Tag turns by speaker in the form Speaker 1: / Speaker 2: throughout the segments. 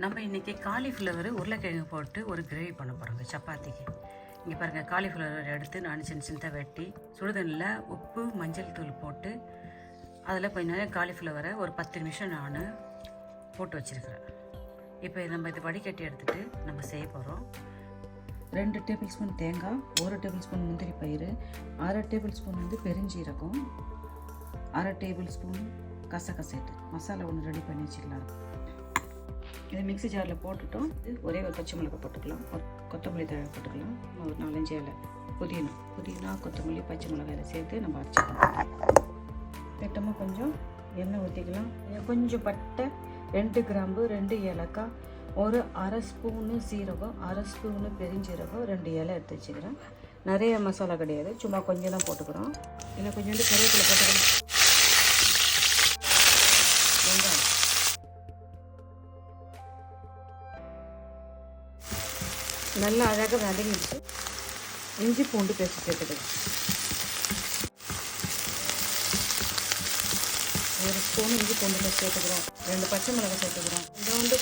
Speaker 1: நம்ம இன்றைக்கி காலிஃப்ளவர் உருளைக்கிழங்கு போட்டு ஒரு கிரேவி பண்ண போகிறோங்க சப்பாத்திக்கு. இங்கே பாருங்கள், காலிஃப்ளவர் எடுத்து நான் சின்ன சின்னதாக வெட்டி சுடுதண்ணில் உப்பு மஞ்சள் தூள் போட்டு அதில் கொஞ்சம் நேரம் காலிஃப்ளவரை ஒரு 10 நிமிஷம் நான் போட்டு வச்சுருக்கிறேன். இப்போ நம்ம இது வடிகட்டி எடுத்துகிட்டு நம்ம செய்ய போகிறோம். 2 டேபிள் ஸ்பூன் தேங்காய், 1 டேபிள் ஸ்பூன் முந்திரி பயிறு, 1/2 டேபிள் ஸ்பூன் பெருஞ்சீரகம், 1/2 டேபிள் ஸ்பூன் கசகசேட்டு மசாலா ஒன்று ரெடி பண்ணி வச்சுக்கலாம். இதை மிக்ஸி ஜாரில் போட்டுட்டோம். ஒரே ஒரு பச்சை மிளகாய் போட்டுக்கலாம், ஒரு கொத்தமல்லி தழை போட்டுக்கலாம், ஒரு 4-5 இலை புதினா கொத்தமல்லி பச்சை மிளகாய் இதை சேர்த்து நம்ம அரைச்சிக்கலாம். திட்டமாக கொஞ்சம் எண்ணெய் ஊற்றிக்கலாம். கொஞ்சம் பட்டை, 2 கிராம்பு, 2 ஏலக்காய், ஒரு 1/2 ஸ்பூனு சீரகம், 1/2 ஸ்பூனு பெருஞ்சீரகம், 2 இலை எடுத்து வச்சுக்கிறேன். நிறைய மசாலா கிடையாது, சும்மா கொஞ்சம் தான் போட்டுக்கிறோம். இல்லை கொஞ்சோண்டு கருவேப்பிலை போட்டுக்கலாம். வெங்காயம் நல்லா அழகாக வதங்கிடுச்சு. இஞ்சி பூண்டு பேஸ்ட் சேர்த்துக்கலாம். 1 ஸ்பூன் இஞ்சி பூண்டு பேஸ்ட் சேர்த்துக்கிறோம். 2 பச்சை மிளகாய் சேர்த்துக்கிறோம். கொஞ்சோண்டு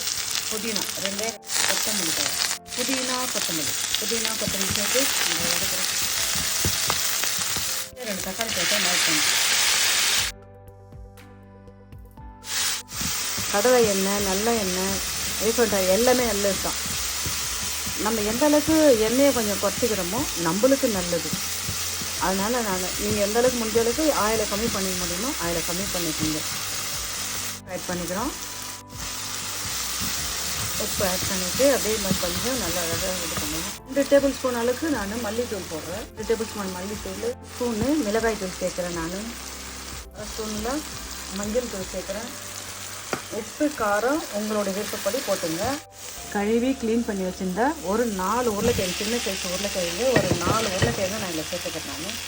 Speaker 1: புதினா, 2 கொத்தமல்லி தழை, புதினா கொத்தமல்லி சேர்த்து நம்ம வதக்கிறோம். 2 தக்காளி சேர்த்து மேல் பண்ணி கடலை எண்ணெய், நல்ல எண்ணெய், ரீஃபைண்ட் ஆயில் எல்லாமே நல்லது தான். நம்ம எந்த அளவுக்கு எண்ணெயை கொஞ்சம் குறைச்சிக்கிறோமோ நம்மளுக்கு நல்லது. அதனால் நீங்கள் எந்த அளவுக்கு முடிஞ்ச அளவுக்கு ஆயிலை கம்மி பண்ணிக்க முடியுமோ ஆயிலை கம்மி பண்ணிக்கோங்க. ஆட் பண்ணிக்கிறோம். உப்பு ஆட் பண்ணிவிட்டு அப்படியே கொஞ்சம் நல்லா அழகாக இது பண்ணுவோம். 2 டேபிள் ஸ்பூன் அளவுக்கு நான் மல்லித்தூள் போடுறேன். 2 டேபிள் ஸ்பூன் மல்லித்தூள், ஸ்பூனு மிளகாய் தூள் சேர்க்குறேன். நான் 1 ஸ்பூனில் மஞ்சள் தூள் சேர்க்குறேன். உப்பு காரம் உங்களோட விருப்பப்படி போட்டுங்க. கழுவி க்ளீன் பண்ணி வச்சுருந்தா ஒரு 4 உருளைக்கிழங்கு, சின்ன சைஸ் உருளைக்கிழங்கு ஒரு 4 உருளைக்கிழங்கு நான் இதில் சேர்த்துக்கிறேன். நான்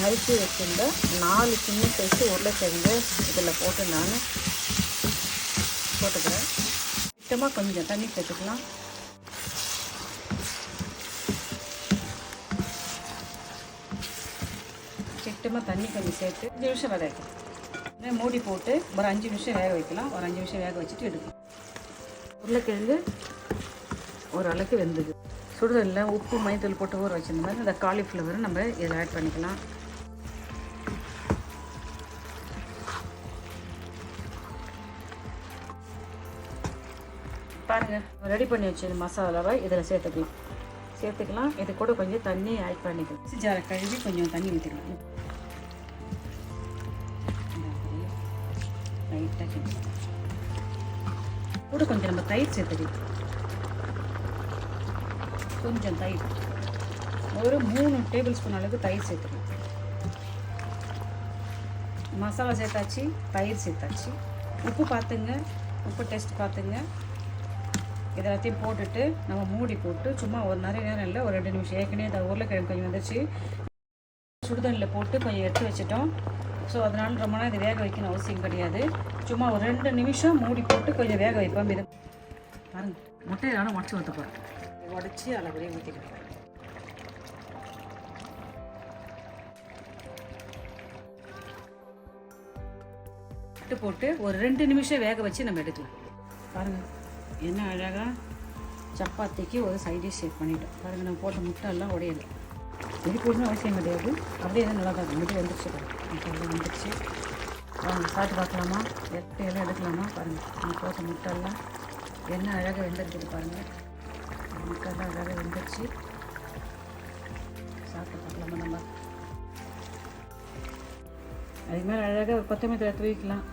Speaker 1: நறுக்கி வச்சுருந்த 4 சின்ன சைஸ் உருளைக்கிழங்கு இதில் போட்டு நான் போட்டுக்கிறேன். சுத்தமாக கொஞ்சம் தண்ணி சேர்த்துக்கலாம். சுத்தமாக தண்ணி கொஞ்சம் சேர்த்து 5 நிமிஷம் வேக வைக்கலாம். மூடி போட்டு ஒரு 5 நிமிஷம் வேக வைக்கலாம். ஒரு 5 நிமிஷம் வேக வச்சுட்டு எடுக்கலாம். உருளைக்கிழங்கு ஓரளவுக்கு வெந்தது. சுடுதலில் உப்பு மஞ்சள் போட்டு ஊற வச்சிருந்த மாதிரி இந்த காலிஃப்ளவரை நம்ம இதில் ஆட் பண்ணிக்கலாம். பாருங்கள், ரெடி பண்ணி வச்ச மசாலாவை இதில் சேர்த்துக்கலாம். இது கூட கொஞ்சம் தண்ணி ஆட் பண்ணிக்கலாம். ஜாரை கழுவி கொஞ்சம் தண்ணி ஊற்றிக்கலாம். லைட்டாக கூட கொஞ்சம் நம்ம தயிர் சேர்த்துக்கலாம். கொஞ்சம் தயிர், ஒரு 3 டேபிள் ஸ்பூன் அளவுக்கு தயிர் சேர்த்துக்கலாம். மசாலா சேர்த்தாச்சு, தயிர் சேர்த்தாச்சு. உப்பு பார்த்துங்க, உப்பு டேஸ்ட் பார்த்துங்க. இதெல்லாத்தையும் போட்டுட்டு நம்ம மூடி போட்டு சும்மா ஒரு நிறைய நேரம் இல்லை, ஒரு 2 நிமிஷம். ஏற்கனவே இந்த உருளைக்கிழங்கு கொஞ்சம் வந்துச்சு, சுடுதண்ணில் போட்டு கொஞ்சம் எடுத்து வச்சிட்டோம். ஸோ அதனால் ரொம்ப நேரம் இது வேக வைக்கணும் அவசியம் கிடையாது. சும்மா ஒரு 2 நிமிஷம் மூடி போட்டு கொஞ்சம் வேக வைப்போம். இது பாருங்கள், முட்டையிலான உடச்சி ஊற்றப்போம். உடச்சி அளவுலேயே ஊற்றிக்கிறேன். போட்டு ஒரு 2 நிமிஷம் வேக வச்சு நம்ம எடுக்கலாம். பாருங்கள், என்ன அழகாக சப்பாத்திக்கு ஒரு சைட் டிஷ் ஷேப் பண்ணிட்டோம். பாருங்கள், நம்ம போட்ட முட்டை எல்லாம் உடையலை. இது போடணும் அவசியம் கிடையாது. அப்படியே தான் நல்லா தான் இருக்கும். முட்டை வந்துடுச்சு, முட்டையெல்லாம் வந்துடுச்சு. வாங்க சாப்பிட்டு பார்க்கலாமா, எல்லாம் எடுக்கலாமா? பாருங்கள், நம்ம போட்ட முட்டையெல்லாம் என்ன அழகாக வெந்திருக்குது. பாருங்கள், முட்டையெல்லாம் அழகாக வெந்துடுச்சு. சாப்பிட்டு பார்க்கலாமா நம்ம? அதுக்கு மேலே அழகாக ஒரு கொத்தமல்லி தழை தூவிக்கலாம்.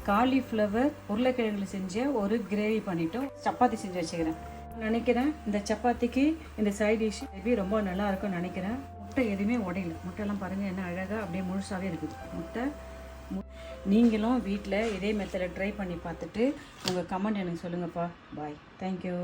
Speaker 1: காலிஃப்ளவர் உருளைக்கிழங்குல செஞ்ச ஒரு கிரேவி பண்ணிட்டோம். சப்பாத்தி செஞ்சு வச்சுக்கிறேன். நினைக்கிறேன் இந்த சப்பாத்திக்கு இந்த சைட் டிஷ் ரொம்ப நல்லா இருக்கும்னு நினைக்கிறேன். முட்டை எதுவுமே உடையல. முட்டையெல்லாம் பாருங்கள் என்ன அழகாக அப்படியே முழுசாகவே இருக்குது முட்டை. நீங்களும் வீட்டில் இதே மெத்தடில் ட்ரை பண்ணி பார்த்துட்டு உங்கள் கமெண்ட் எனக்கு சொல்லுங்கப்பா. பாய், தேங்க்யூ.